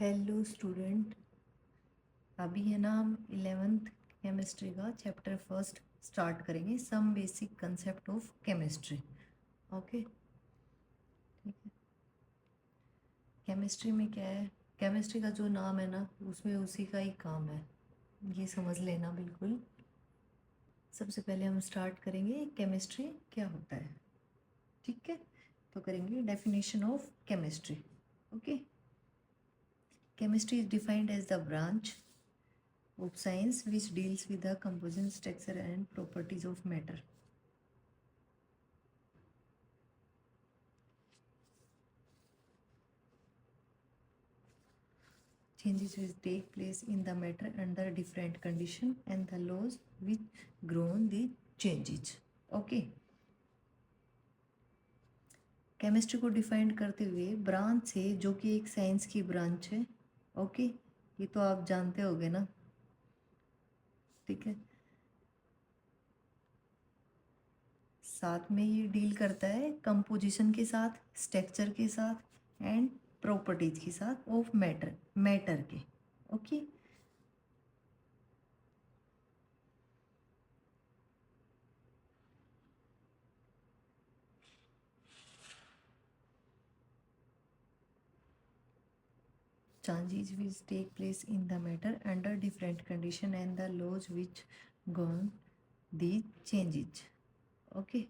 Hello student, अभी है ना हम 11th केमिस्ट्री का चैप्टर फर्स्ट स्टार्ट करेंगे। Some basic concept of chemistry. Okay, ठीक है। केमिस्ट्री में क्या है, केमिस्ट्री का जो नाम है ना उसमें उसी का ही काम है, ये समझ लेना बिल्कुल। सबसे पहले हम स्टार्ट करेंगे केमिस्ट्री क्या होता है, ठीक है। तो करेंगे definition of chemistry. Okay, chemistry is defined as the branch of science which deals with the composition, structure and properties of matter. Changes which take place in the matter under different condition and the laws which govern the changes. Okay, chemistry को define करते हुए branch है जो कि एक science की branch है। Okay, ये तो आप जानते होगे ना, ठीक है। साथ में ये डील करता है कंपोजिशन के साथ, स्ट्रक्चर के साथ एंड प्रॉपर्टीज के साथ ऑफ मैटर के। Okay, changes which take place in the matter under different condition and the laws which govern these changes. Okay,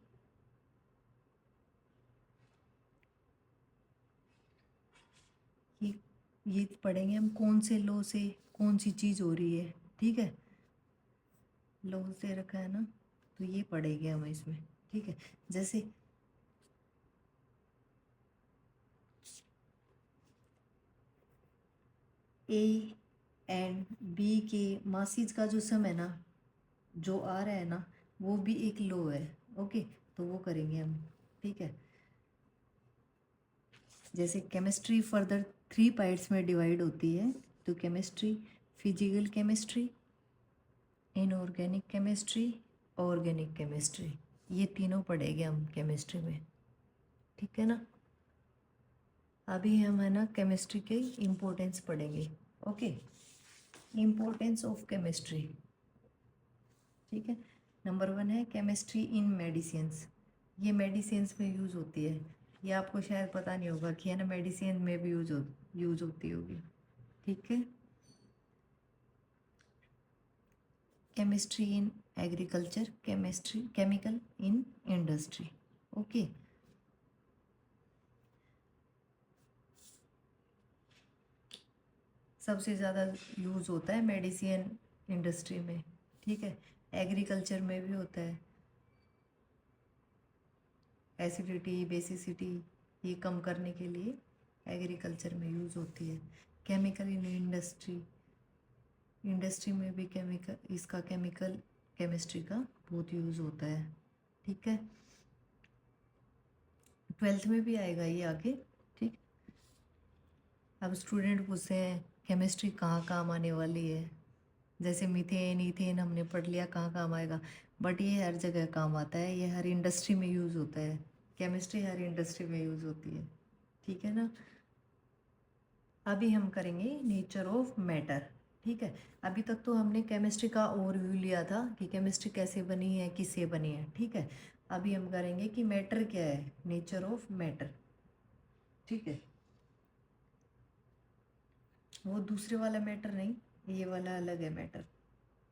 ये पढ़ेंगे हम कौन से लॉ से कौन सी चीज़ हो रही है, ठीक है। लॉ दे रखा है ना, तो ये पढ़ेंगे हम इसमें, ठीक है। जैसे ए एंड बी के मासीज का जो सम है ना, जो आ रहा है ना, वो भी एक लॉ है। ओके, तो वो करेंगे हम, ठीक है। जैसे केमिस्ट्री फर्दर 3 पार्ट्स में डिवाइड होती है, तो chemistry, physical chemistry, inorganic chemistry, organic chemistry, ये तीनों पढ़ेंगे हम केमिस्ट्री में, ठीक है ना। अभी हम है ना केमिस्ट्री के इम्पोर्टेंस पढ़ेंगे। ओके, इम्पोर्टेंस ऑफ केमिस्ट्री, ठीक है। नंबर 1 है केमिस्ट्री इन मेडिसिन्स। ये मेडिसिन्स में यूज़ होती है, ये आपको शायद पता नहीं होगा कि है ना मेडिसिन में भी यूज़ होती होगी, ठीक है। Chemistry in agriculture, chemistry chemical in industry. Okay, सबसे ज़्यादा यूज़ होता है मेडिसिन इंडस्ट्री में, ठीक है। एग्रीकल्चर में भी होता है, एसिडिटी बेसिसिटी ये कम करने के लिए एग्रीकल्चर में यूज़ होती है। केमिकल इन इंडस्ट्री, इंडस्ट्री में भी केमिकल केमिस्ट्री का बहुत यूज़ होता है, ठीक है। 12th में भी आएगा ये आगे, ठीक। अब स्टूडेंट पूछते हैं केमिस्ट्री कहाँ काम आने वाली है। जैसे मीथेन ईथेन हमने पढ़ लिया कहाँ काम आएगा, बट ये हर जगह काम आता है, ये हर इंडस्ट्री में यूज़ होता है। केमिस्ट्री हर इंडस्ट्री में यूज़ होती है, ठीक है ना। अभी हम करेंगे नेचर ऑफ मैटर, ठीक है। अभी तक तो हमने केमिस्ट्री का ओवरव्यू लिया था कि केमिस्ट्री कैसे बनी है, किससे बनी है, ठीक है। अभी हम करेंगे कि मैटर क्या है, नेचर ऑफ मैटर, ठीक है। वो दूसरे वाला मैटर नहीं, ये वाला अलग है मैटर।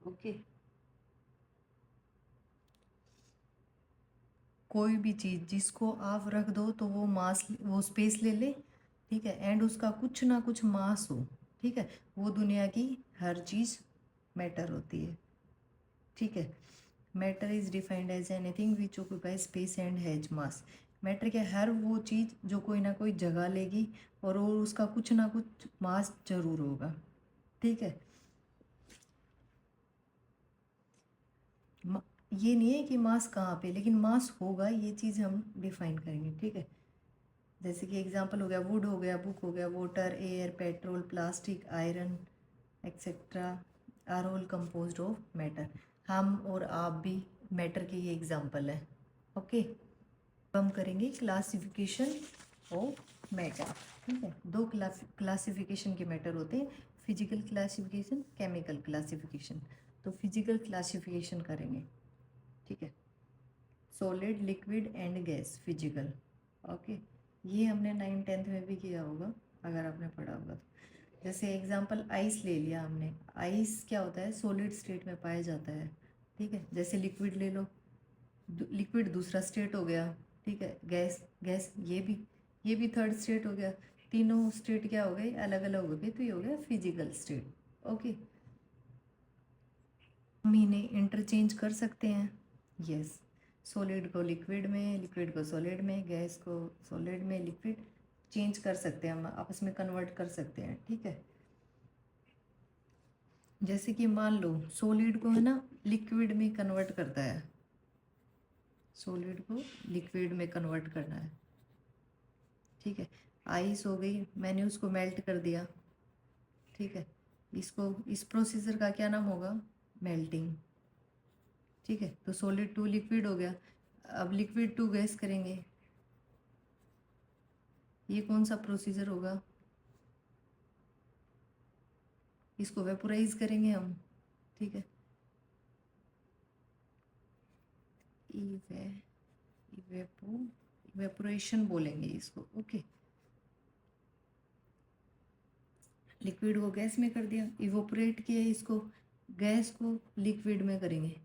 ओके, कोई भी चीज़ जिसको आप रख दो तो वो स्पेस ले ले, ठीक है, एंड उसका कुछ ना कुछ मास हो, ठीक है, वो दुनिया की हर चीज़ मैटर होती है, ठीक है। Matter is defined as anything which occupy space and has mass. Matter क्या, हर वो चीज़ जो कोई ना कोई जगह लेगी और वो उसका कुछ ना कुछ मास जरूर होगा, ठीक है। ये नहीं है कि मास कहाँ पे, लेकिन मास होगा, ये चीज़ हम डिफाइन करेंगे, ठीक है। जैसे कि एग्जांपल हो गया वुड, हो गया बुक, हो गया water, air, petrol, plastic, iron etcetera are all composed of matter. हम और आप भी मैटर के ही एग्जांपल है, ओके। हम करेंगे क्लासिफिकेशन ऑफ मैटर, ठीक है। दो क्लासिफिकेशन के मैटर होते हैं, फिजिकल क्लासिफिकेशन, केमिकल क्लासिफिकेशन। तो फिजिकल क्लासिफिकेशन करेंगे, ठीक है। Solid, liquid and gas, physical. Okay, ये हमने 9th-10th में भी किया होगा अगर आपने पढ़ा होगा तो। जैसे एग्जांपल आइस ले लिया हमने, आइस क्या होता है, सॉलिड स्टेट में पाया जाता है, ठीक है। जैसे लिक्विड ले लो, लिक्विड दूसरा स्टेट हो गया, ठीक है। गैस, गैस ये भी थर्ड स्टेट हो गया। तीनों स्टेट क्या हो गए, अलग अलग हो गए, तो ये हो गया फिजिकल स्टेट। ओके, हम इन्हें इंटरचेंज कर सकते हैं, यस। सॉलिड को लिक्विड में, लिक्विड को सॉलिड में, गैस को सॉलिड में, लिक्विड चेंज कर सकते हैं, हम आपस में कन्वर्ट कर सकते हैं, ठीक है। जैसे कि मान लो सॉलिड को है ना लिक्विड में कन्वर्ट करता है, सॉलिड को लिक्विड में कन्वर्ट करना है, ठीक है। आइस हो गई, मैंने उसको मेल्ट कर दिया, ठीक है। इसको, इस प्रोसीजर का क्या नाम होगा, मेल्टिंग, ठीक है। तो सॉलिड टू लिक्विड हो गया। अब लिक्विड टू गैस करेंगे, ये कौन सा प्रोसीजर होगा, इसको वेपोराइज करेंगे हम, ठीक है। इवे इवेपो इवेपोरेशन बोलेंगे इसको, ओके। लिक्विड को गैस में कर दिया, इवोपरेट किया इसको, गैस को लिक्विड में करेंगे।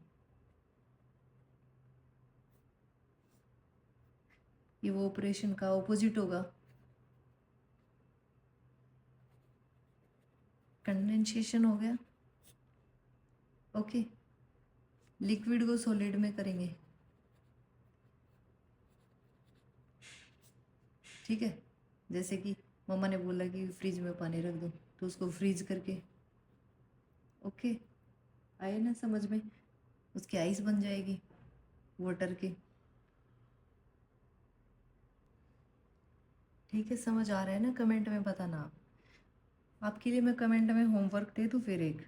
इवोपरेशन का ऑपोजिट होगा कंडेंसेशन, हो गया, ओके। लिक्विड को सॉलिड में करेंगे, ठीक है। जैसे कि मम्मा ने बोला कि फ्रिज में पानी रख दो, तो उसको फ्रीज करके, ओके, आए ना समझ में, उसकी आइस बन जाएगी वाटर की, ठीक है। समझ आ रहा है ना, कमेंट में बताना आप। आपके लिए मैं कमेंट में होमवर्क दे दूँ फिर एक,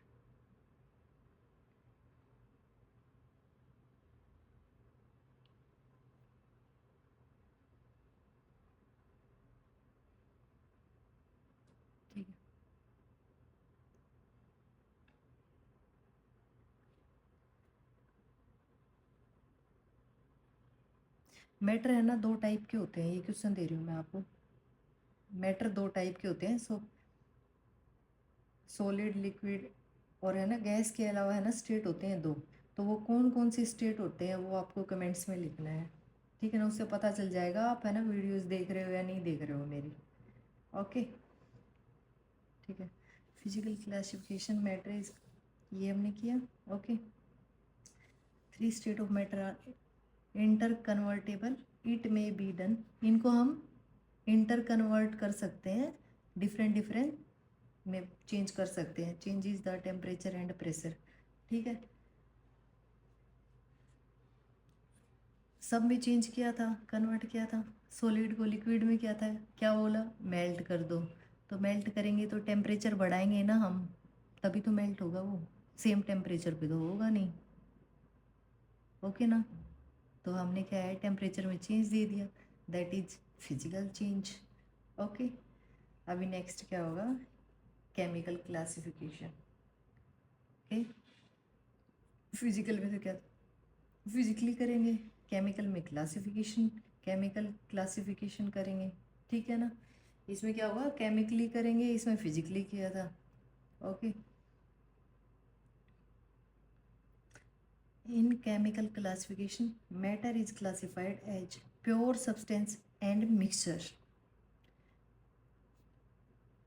ठीक है। मैटर है ना दो टाइप के होते हैं, ये क्वेश्चन दे रही हूँ मैं आपको। मैटर दो टाइप के होते हैं, सॉलिड, लिक्विड, और है ना गैस के अलावा है ना स्टेट होते हैं दो। तो वो कौन कौन से स्टेट होते हैं वो आपको कमेंट्स में लिखना है, ठीक है ना। उससे पता चल जाएगा आप है ना वीडियोस देख रहे हो या नहीं देख रहे हो मेरी, ओके, ठीक है। फिजिकल क्लासिफिकेशन मैटर इज, ये हमने किया, okay. Three state of matter are interconvertible, it may be done, इनको हम इंटर कन्वर्ट कर सकते हैं, डिफरेंट डिफरेंट में चेंज कर सकते हैं, changes the temperature and pressure, ठीक है। सब में चेंज किया था, कन्वर्ट किया था। सॉलिड को लिक्विड में किया था, क्या बोला, मेल्ट कर दो। तो मेल्ट करेंगे तो टेम्परेचर बढ़ाएंगे ना हम, तभी तो मेल्ट होगा वो, सेम टेम्परेचर पे तो होगा नहीं, ओके ना। तो हमने क्या है, टेम्परेचर में चेंज दे दिया, that is physical change, okay. अभी नेक्स्ट क्या होगा, केमिकल क्लासिफिकेशन, ओके। फिजिकल में तो क्या, फिजिकली करेंगे, केमिकल में क्लासिफिकेशन, केमिकल क्लासिफिकेशन करेंगे, ठीक है ना। इसमें क्या होगा, केमिकली करेंगे, इसमें फिजिकली किया था, okay. In chemical classification matter is classified as pure substance and mixture.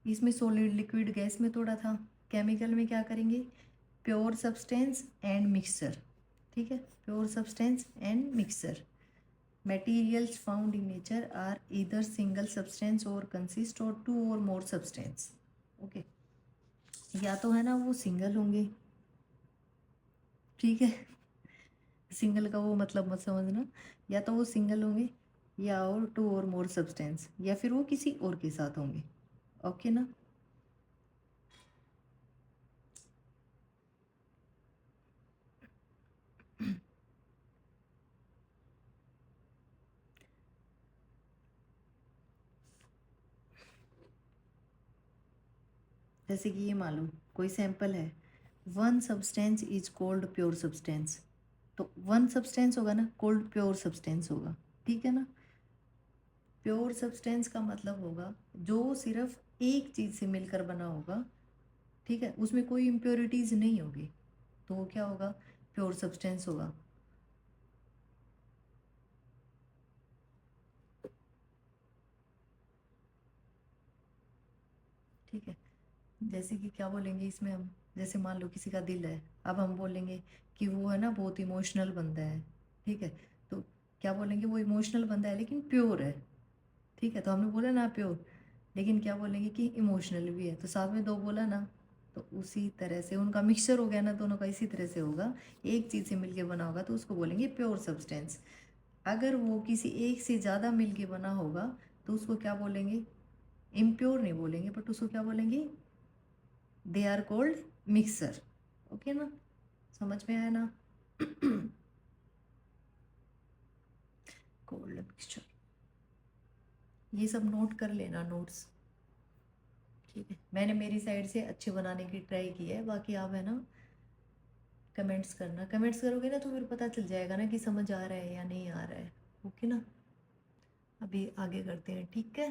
इसमें सॉलिड, लिक्विड, गैस में तोड़ा था, केमिकल में क्या करेंगे, प्योर सब्सटेंस एंड मिक्सचर, ठीक है। Pure substance and mixture, materials found in nature are either single substance or consist or two or more substance, okay. या तो है ना वो सिंगल होंगे, ठीक है। सिंगल का वो मतलब मत समझना, या तो वो सिंगल होंगे, या और टू और मोर सब्सटेंस, या फिर वो किसी और के साथ होंगे, ओके ना। जैसे कि ये मान लो कोई सैंपल है, one substance is cold pure substance, तो वन सब्सटेंस होगा ना, कोल्ड प्योर सब्सटेंस होगा, ठीक है ना। प्योर सब्सटेंस का मतलब होगा जो सिर्फ एक चीज़ से मिलकर बना होगा, ठीक है, उसमें कोई इम्प्योरिटीज़ नहीं होगी, तो वो क्या होगा, प्योर सब्सटेंस होगा। ठीक है, जैसे कि क्या बोलेंगे इसमें हम, जैसे मान लो किसी का दिल है, अब हम बोलेंगे कि वो है ना बहुत इमोशनल बंदा है, ठीक है, तो क्या बोलेंगे, वो इमोशनल बंदा है लेकिन प्योर है, ठीक है, तो हमने बोला ना प्योर, लेकिन क्या बोलेंगे कि इमोशनल भी है, तो साथ में दो बोला ना, तो उसी तरह से उनका मिक्सचर हो गया ना, दोनों का इसी तरह से होगा, एक चीज़ से मिलके बना होगा तो उसको बोलेंगे प्योर सब्सटेंस। अगर वो किसी एक से ज़्यादा मिलके बना होगा तो उसको क्या बोलेंगे, इम्प्योर नहीं बोलेंगे, बट उसको क्या बोलेंगे, they are called mixture. Okay ना, समझ में आया ना। कोल्ड मिक्सचर, ये सब नोट कर लेना, नोट्स, ठीक है। मैंने मेरी साइड से अच्छे बनाने की ट्राई की है, बाकी आप है ना कमेंट्स करना, कमेंट्स करोगे ना तो फिर पता चल जाएगा ना कि समझ आ रहा है या नहीं आ रहा है। ओके ना, अभी आगे करते हैं, ठीक है,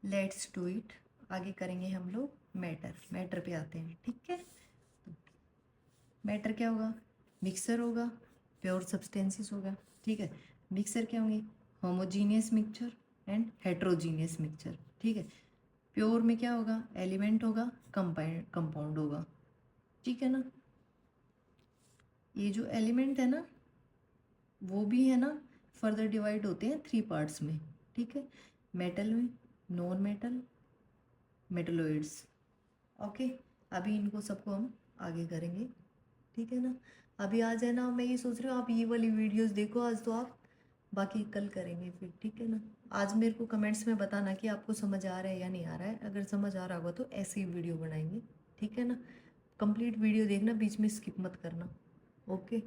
लेट्स डू इट। आगे करेंगे हम लोग मैटर, मैटर पे आते हैं, ठीक है। मैटर क्या होगा, मिक्सर होगा, प्योर सब्सटेंसेस होगा, ठीक है। मिक्सर क्या होंगे, homogeneous mixture and heterogeneous mixture, ठीक है। प्योर में क्या होगा, एलिमेंट होगा, कंपाउंड होगा, ठीक है ना। ये जो एलिमेंट है ना वो भी है ना फर्दर डिवाइड होते हैं थ्री पार्ट्स में, ठीक है, मेटल में, नॉन मेटल, मेटलोइड्स। ओके, अभी इनको सबको हम आगे करेंगे, ठीक है ना। अभी आज है ना, मैं ये सोच रही हूँ आप ये वाली वीडियोस देखो आज, तो आप बाकी कल करेंगे फिर, ठीक है ना। आज मेरे को कमेंट्स में बताना कि आपको समझ आ रहा है या नहीं आ रहा है, अगर समझ आ रहा होगा तो ऐसे ही वीडियो बनाएंगे, ठीक है ना। कंप्लीट वीडियो देखना, बीच में स्किप मत करना। ओके।